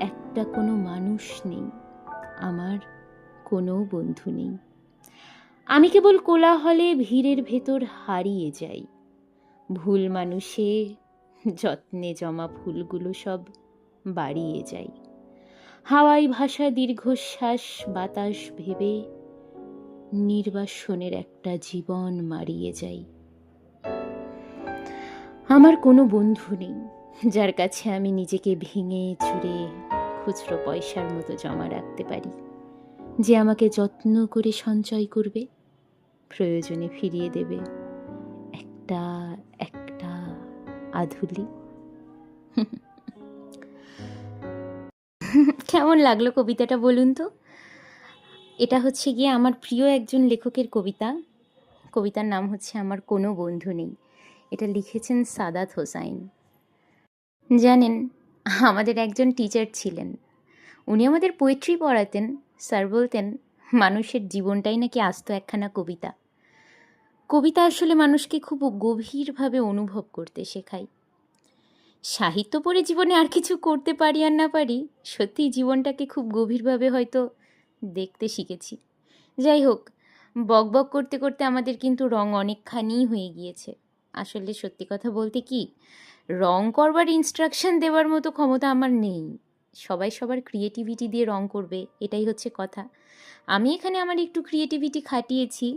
একটা কোনো মানুষ নেই, আমার কোনো বন্ধু নেই। আমি কেবল কোলাহলে ভিড়ের ভেতর হারিয়ে যাই। ভুল মানুষে যত্নে জমা ফুলগুলো সব বাড়িয়ে যাই। হাওয়ায় ভাষা দীর্ঘশ্বাস বাতাস ভেবে নির্বাসনের একটা জীবন মারিয়ে যাই। আমার কোনো বন্ধু নেই যার কাছে আমি নিজেকে ভেঙে চুরে খুচরো পয়সার মতো জমা রাখতে পারি, যে আমাকে যত্ন করে সঞ্চয় করবে, প্রয়োজনে ফিরিয়ে দেবে একটা একটা আধুলি। কেমন লাগলো কবিতাটা বলুন তো? এটা হচ্ছে গিয়ে আমার প্রিয় একজন লেখকের কবিতা। কবিতার নাম হচ্ছে আমার কোনো বন্ধু নেই। এটা লিখেছেন সাদাত হোসাইন। জানেন, আমাদের একজন টিচার ছিলেন, উনি আমাদের পোয়েট্রি পড়াতেন। স্যার বলতেন মানুষের জীবনটাই নাকি আস্ত একখানা কবিতা। কবিতা আসলে মানুষকে খুব গভীরভাবে অনুভব করতে শেখায়। সাহিত্য পড়ে জীবনে আর কিছু করতে পারি আর না পারি, সত্যিই জীবনটাকে খুব গভীরভাবে হয়তো দেখতে শিখেছি। যাই হোক, বক বক করতে করতে আমাদের কিন্তু রং অনেকখানি হয়ে গিয়েছে। আসলে সত্যি কথা বলতে কি, রং করবার ইনস্ট্রাকশন দেওয়ার মতো ক্ষমতা আমার নেই। সবাই সবার ক্রিয়েটিভিটি দিয়ে রং করবে, এটাই হচ্ছে কথা। আমি এখানে আমার একটু ক্রিয়েটিভিটি খাটিয়েছি।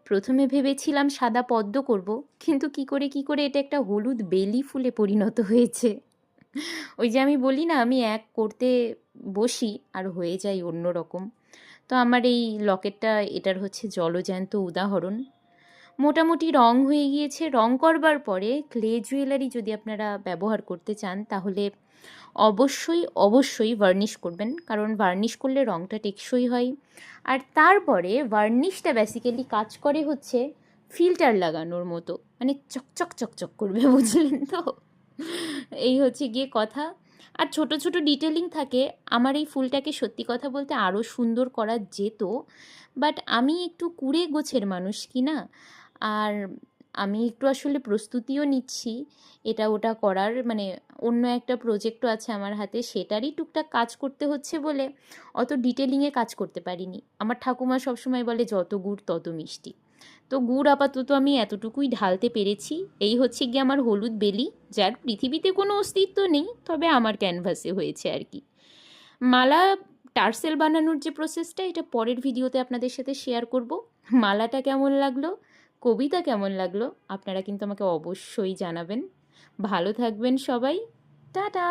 প্রথমে ভেবেছিলাম সাদা পদ্ম করব, কিন্তু কি করে এটা একটা হলুদ বেলি ফুলে পরিণত হয়েছে। ওই যে আমি বলি না, আমি এক করতে বসি আর হয়ে যাই অন্য রকম। তো আমার এই লকেটটা এটার হচ্ছে জলজ্যান্ত উদাহরণ। মোটামুটি রং হয়ে গিয়েছে। রং করবার পরে ক্লে জুয়েলারি যদি আপনারা ব্যবহার করতে চান, তাহলে অবশ্যই ভার্নিশ করবেন, কারণ ভার্নিশ করলে রংটা টেকসই হয়। আর তারপরে ভার্নিশটা বেসিক্যালি কাজ করে হচ্ছে ফিল্টার লাগানোর মতো, মানে চকচক চকচক করবে, বুঝলেন তো? এই হচ্ছে গিয়ে কথা। আর ছোট ছোট ডিটেলিং থাকে। আমার এই ফুলটাকে সত্যি কথা বলতে আরও সুন্দর করা যেত, বাট আমি একটু কুড়ে গোছের মানুষ কি না, আর আমি একটু আসলে প্রস্তুতিও নিচ্ছি এটা ওটা করার, মানে অন্য একটা প্রজেক্টও আছে আমার হাতে, সেটারই টুকটাক কাজ করতে হচ্ছে বলে অত ডিটেলিংয়ে কাজ করতে পারিনি। আমার ঠাকুমা সবসময় বলে যত গুড় তত মিষ্টি। তো গুড় আপাতত আমি এতটুকুই ঢালতে পেরেছি। এই হচ্ছে গিয়ে আমার হলুদ বেলি, যার পৃথিবীতে কোনো অস্তিত্ব নেই, তবে আমার ক্যানভাসে হয়েছে আর কি। মালা টার্সেল বানানোর যে প্রসেসটা, এটা পরের ভিডিওতে আপনাদের সাথে শেয়ার করব। মালাটা কেমন লাগলো, কবিতা কেমন লাগলো, আপনারা কিন্তু আমাকে অবশ্যই জানাবেন। ভালো থাকবেন সবাই, টাটা।